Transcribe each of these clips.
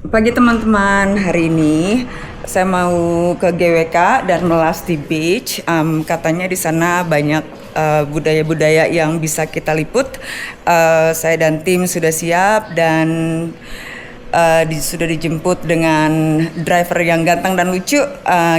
Pagi teman-teman, hari ini saya mau ke GWK dan Melasti Beach. Katanya di sana banyak budaya-budaya yang bisa kita liput. Saya dan tim sudah siap dan sudah dijemput dengan driver yang ganteng dan lucu.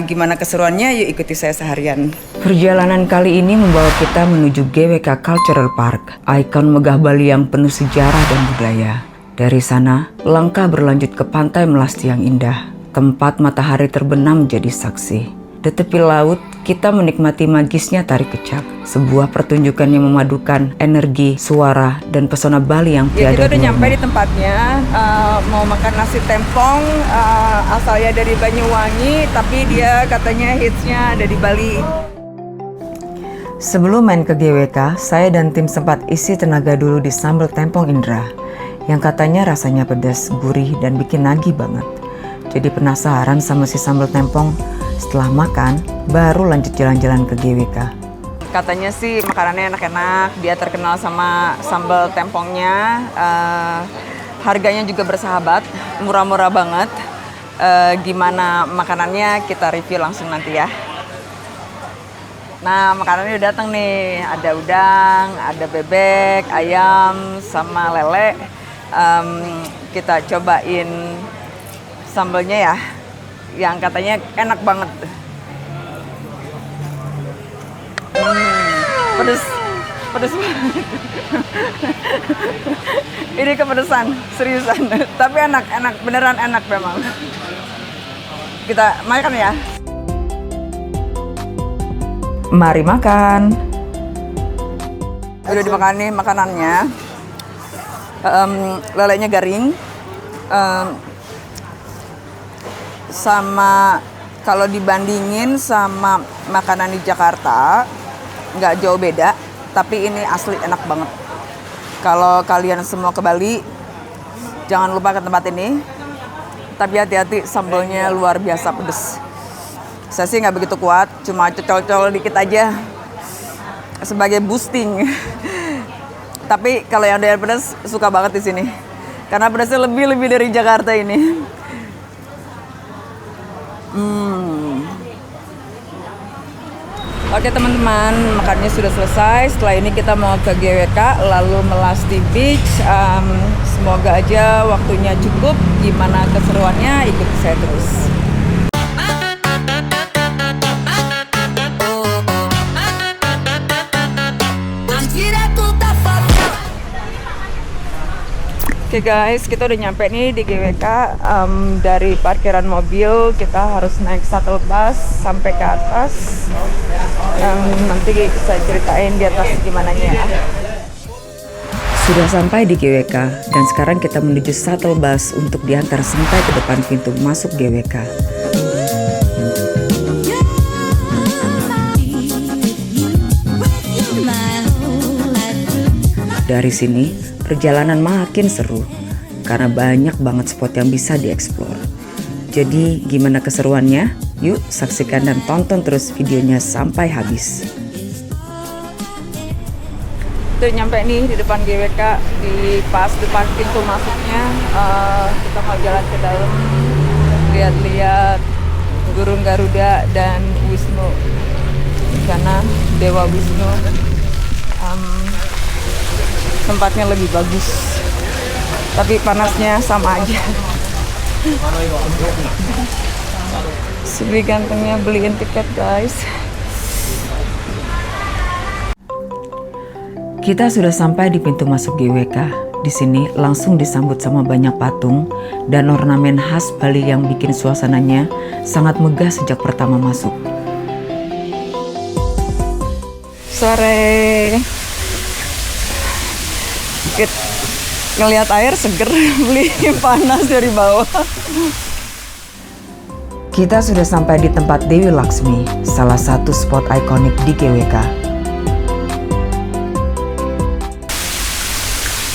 Gimana keseruannya? Yuk ikuti saya seharian. Perjalanan kali ini membawa kita menuju GWK Cultural Park, ikon megah Bali yang penuh sejarah dan budaya. Dari sana, langkah berlanjut ke pantai Melasti yang indah, tempat matahari terbenam menjadi saksi. Di tepi laut, kita menikmati magisnya Tari Kecak, sebuah pertunjukan yang memadukan energi, suara, dan pesona Bali yang tiada duanya. Kita udah nyampe di tempatnya, mau makan nasi tempong, asalnya dari Banyuwangi, tapi dia katanya hitsnya ada di Bali. Sebelum main ke GWK, saya dan tim sempat isi tenaga dulu di sambal tempong Indra, yang katanya rasanya pedas, gurih, dan bikin nagih banget. Jadi penasaran sama si sambal tempong. Setelah makan, baru lanjut jalan-jalan ke GWK. Katanya sih makanannya enak-enak, dia terkenal sama sambal tempongnya. Harganya juga bersahabat, murah-murah banget. Gimana makanannya kita review langsung nanti ya. Nah, makanannya udah datang nih. Ada udang, ada bebek, ayam, sama lele. Kita cobain sambalnya ya, yang katanya enak banget. Pedes banget. Ini kepedesan, seriusan. Tapi enak, beneran enak memang. Kita makan ya. Mari makan. Udah dimakan nih makanannya. Lelenya garing, sama kalau dibandingin sama makanan di Jakarta nggak jauh beda, tapi ini asli enak banget. Kalau kalian semua ke Bali, jangan lupa ke tempat ini, tapi hati-hati sambalnya luar biasa pedes. Saya sih nggak begitu kuat, cuma cocol-cocol dikit aja sebagai boosting. Tapi kalau yang doyan pedas suka banget di sini, karena pedasnya lebih dari Jakarta ini. Oke teman-teman, makannya sudah selesai. Setelah ini kita mau ke GWK, lalu Melasti Beach. Semoga aja waktunya cukup. Gimana keseruannya? Ikuti saya terus. Oke guys, kita udah nyampe nih di GWK. Dari parkiran mobil kita harus naik shuttle bus sampai ke atas. Nanti saya ceritain di atas gimana ya. Sudah sampai di GWK dan sekarang kita menuju shuttle bus untuk diantar sampai ke depan pintu masuk GWK. Dari sini, perjalanan makin seru karena banyak banget spot yang bisa dieksplor. Jadi gimana keseruannya? Yuk saksikan dan tonton terus videonya sampai habis. Udah nyampe nih di depan GWK, di pas depan pintu masuknya. Kita mau jalan ke dalam, lihat-lihat burung Garuda dan Wisnu. Di sana Dewa Wisnu. Tempatnya lebih bagus, tapi panasnya sama aja. Sebeli gantengnya beliin tiket guys. Kita sudah sampai di pintu masuk GWK. Di sini langsung disambut sama banyak patung dan ornamen khas Bali yang bikin suasananya sangat megah sejak pertama masuk. Sore. Ngelihat air seger, beli panas dari bawah. Kita sudah sampai di tempat Dewi Laksmi, salah satu spot ikonik di GWK.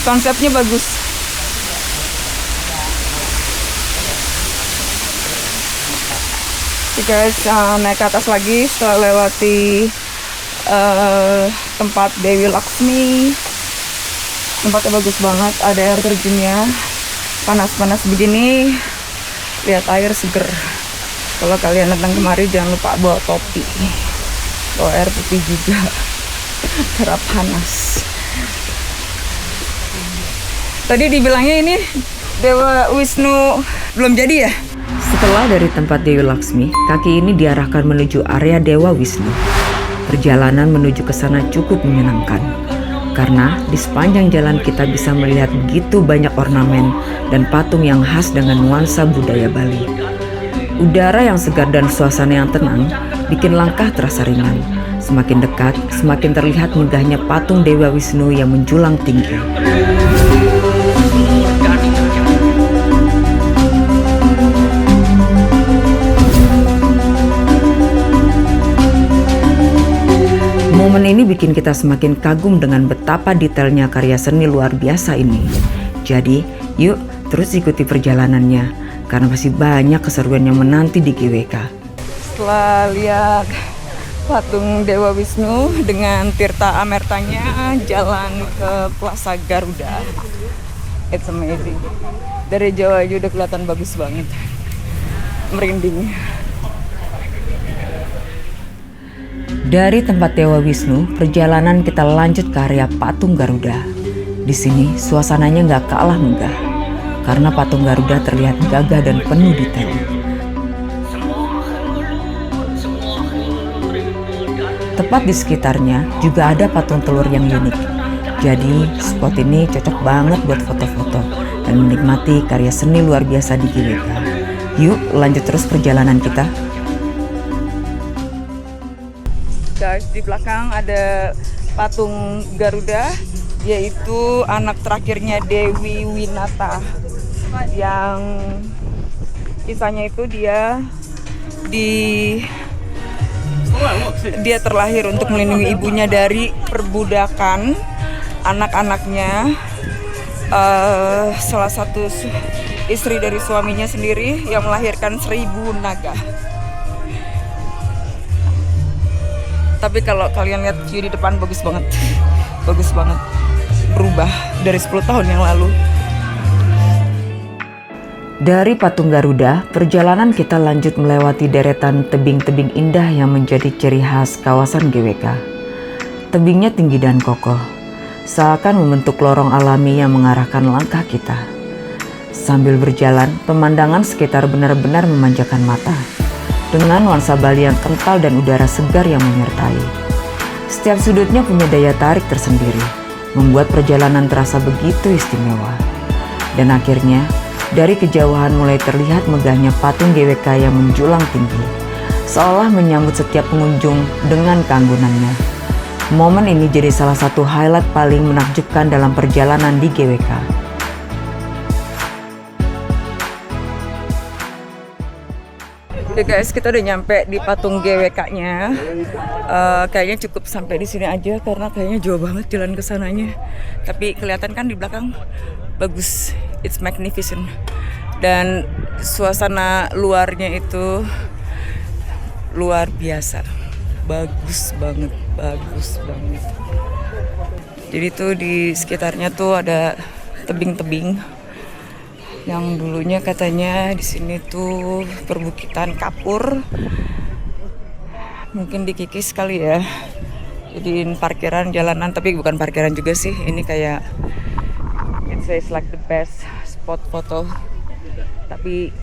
Konsepnya bagus. Oke guys, naik ke atas lagi setelah lewati tempat Dewi Laksmi. Tempatnya bagus banget, ada air terjunnya. Panas-panas begini lihat air seger. Kalau kalian datang kemari jangan lupa bawa topi, bawa air putih juga karena panas. Tadi dibilangnya ini Dewa Wisnu belum jadi ya? Setelah dari tempat Dewi Laksmi, kaki ini diarahkan menuju area Dewa Wisnu. Perjalanan menuju ke sana cukup menyenangkan, karena di sepanjang jalan kita bisa melihat begitu banyak ornamen dan patung yang khas dengan nuansa budaya Bali. Udara yang segar dan suasana yang tenang bikin langkah terasa ringan. Semakin dekat, semakin terlihat megahnya patung Dewa Wisnu yang menjulang tinggi. Momen ini bikin kita semakin kagum dengan betapa detailnya karya seni luar biasa ini. Jadi, yuk terus ikuti perjalanannya, karena masih banyak keseruan yang menanti di GWK. Setelah lihat patung Dewa Wisnu dengan Tirta Amertanya, jalan ke Plaza Garuda. It's amazing. Dari jauh aja udah kelihatan bagus banget. Merinding. Dari tempat Dewa Wisnu, perjalanan kita lanjut ke area patung Garuda. Di sini suasananya nggak kalah megah, karena patung Garuda terlihat gagah dan penuh detail. Tepat di sekitarnya juga ada patung telur yang unik. Jadi spot ini cocok banget buat foto-foto dan menikmati karya seni luar biasa di GWK. Yuk lanjut terus perjalanan kita. Guys, di belakang ada patung Garuda, yaitu anak terakhirnya Dewi Winata, yang kisahnya itu dia terlahir untuk melindungi ibunya dari perbudakan anak-anaknya. Salah satu istri dari suaminya sendiri yang melahirkan 1000 naga. Tapi kalau kalian lihat view di depan bagus banget. Bagus banget. Berubah dari 10 tahun yang lalu. Dari patung Garuda, perjalanan kita lanjut melewati deretan tebing-tebing indah yang menjadi ciri khas kawasan GWK. Tebingnya tinggi dan kokoh, seakan membentuk lorong alami yang mengarahkan langkah kita. Sambil berjalan, pemandangan sekitar benar-benar memanjakan mata, dengan nuansa Bali yang kental dan udara segar yang menyertai. Setiap sudutnya punya daya tarik tersendiri, membuat perjalanan terasa begitu istimewa. Dan akhirnya, dari kejauhan mulai terlihat megahnya patung GWK yang menjulang tinggi, seolah menyambut setiap pengunjung dengan keanggunannya. Momen ini jadi salah satu highlight paling menakjubkan dalam perjalanan di GWK. Oke guys, kita udah nyampe di patung GWK-nya. Kayaknya cukup sampai di sini aja karena kayaknya jauh banget jalan ke sananya. Tapi kelihatan kan di belakang bagus, it's magnificent. Dan suasana luarnya itu luar biasa, bagus banget, bagus banget. Jadi tuh di sekitarnya tuh ada tebing-tebing yang dulunya katanya di sini tuh perbukitan kapur, mungkin dikikis kali ya, jadiin parkiran jalanan, tapi bukan parkiran juga sih, ini kayak it says like the best spot foto, tapi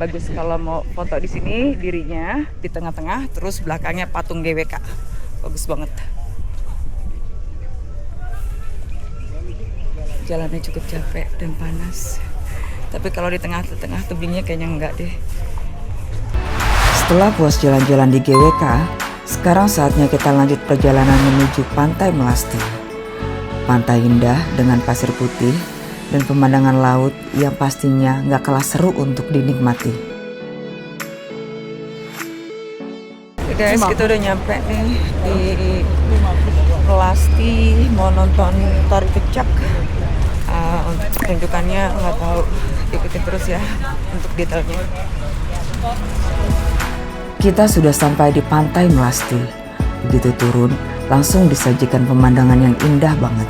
bagus kalau mau foto di sini, dirinya di tengah-tengah, terus belakangnya patung GWK, bagus banget. Jalannya cukup capek dan panas. Tapi kalau di tengah-tengah tebingnya kayaknya enggak deh. Setelah puas jalan-jalan di GWK, sekarang saatnya kita lanjut perjalanan menuju Pantai Melasti. Pantai indah dengan pasir putih dan pemandangan laut yang pastinya nggak kalah seru untuk dinikmati. Guys, kita udah nyampe nih di Melasti, mau nonton tari kecak. Tunjukannya nggak tahu, ikutin terus ya untuk detailnya. Kita sudah sampai di Pantai Melasti. Begitu turun, langsung disajikan pemandangan yang indah banget.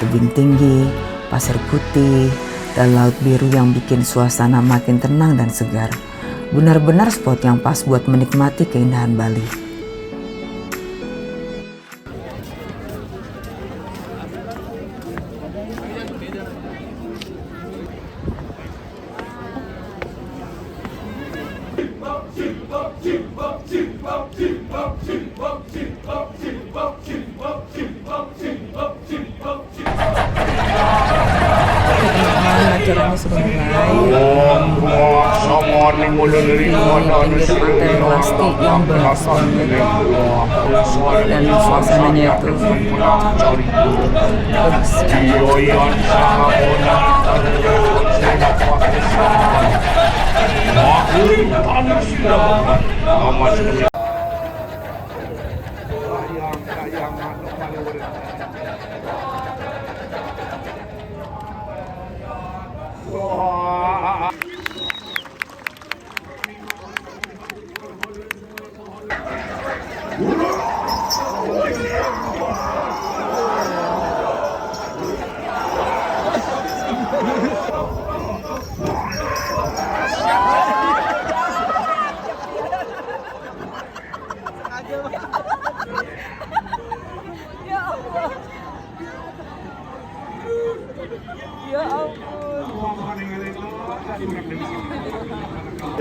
Tebing tinggi, pasir putih, dan laut biru yang bikin suasana makin tenang dan segar. Benar-benar spot yang pas buat menikmati keindahan Bali. Acaranya sudah mulai di pinggir pantai Melasti yang bagus banget, dan suasananya itu bagus.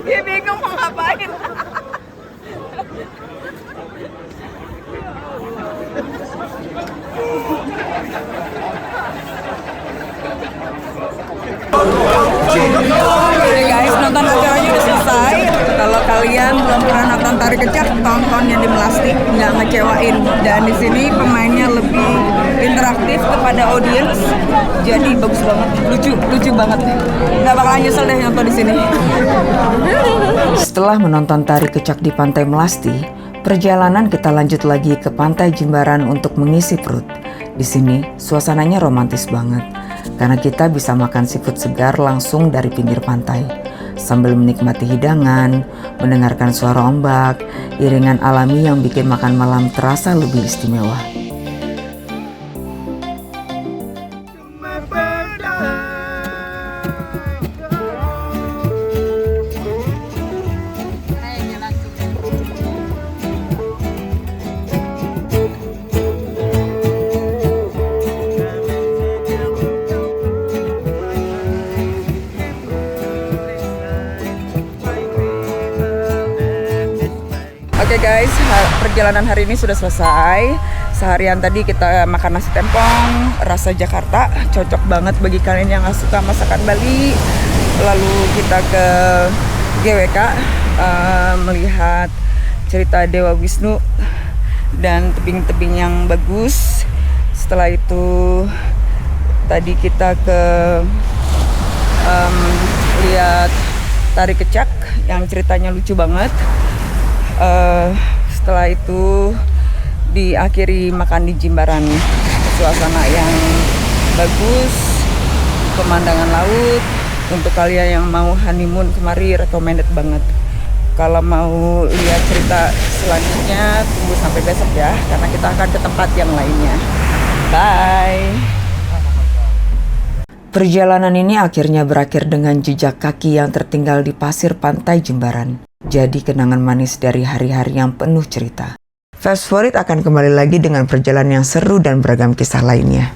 Dia bingung mau ngapain. Oke guys, nonton acaranya udah selesai. Kalau kalian belum pernah nonton tari kecak, tonton yang di Melasti, nggak ngecewain. Dan di sini pemainnya lebih interaktif kepada audiens, jadi bagus banget, lucu banget. Nggak bakalan nyesel deh nonton di sini. Setelah menonton tari kecak di Pantai Melasti, perjalanan kita lanjut lagi ke Pantai Jimbaran untuk mengisi perut. Di sini suasananya romantis banget karena kita bisa makan seafood segar langsung dari pinggir pantai sambil menikmati hidangan, mendengarkan suara ombak, iringan alami yang bikin makan malam terasa lebih istimewa. Oke guys, perjalanan hari ini sudah selesai. Seharian tadi kita makan nasi tempong rasa Jakarta, cocok banget bagi kalian yang nggak suka masakan Bali. Lalu kita ke GWK melihat cerita Dewa Wisnu dan tebing-tebing yang bagus. Setelah itu tadi kita ke lihat tari kecak yang ceritanya lucu banget. Setelah itu diakhiri makan di Jimbaran, suasana yang bagus, pemandangan laut. Untuk kalian yang mau honeymoon kemari, recommended banget. Kalau mau lihat cerita selanjutnya, tunggu sampai besok ya, karena kita akan ke tempat yang lainnya. Bye. Perjalanan ini akhirnya berakhir dengan jejak kaki yang tertinggal di pasir pantai Jimbaran. Jadi kenangan manis dari hari-hari yang penuh cerita. Fast Forward akan kembali lagi dengan perjalanan yang seru dan beragam kisah lainnya.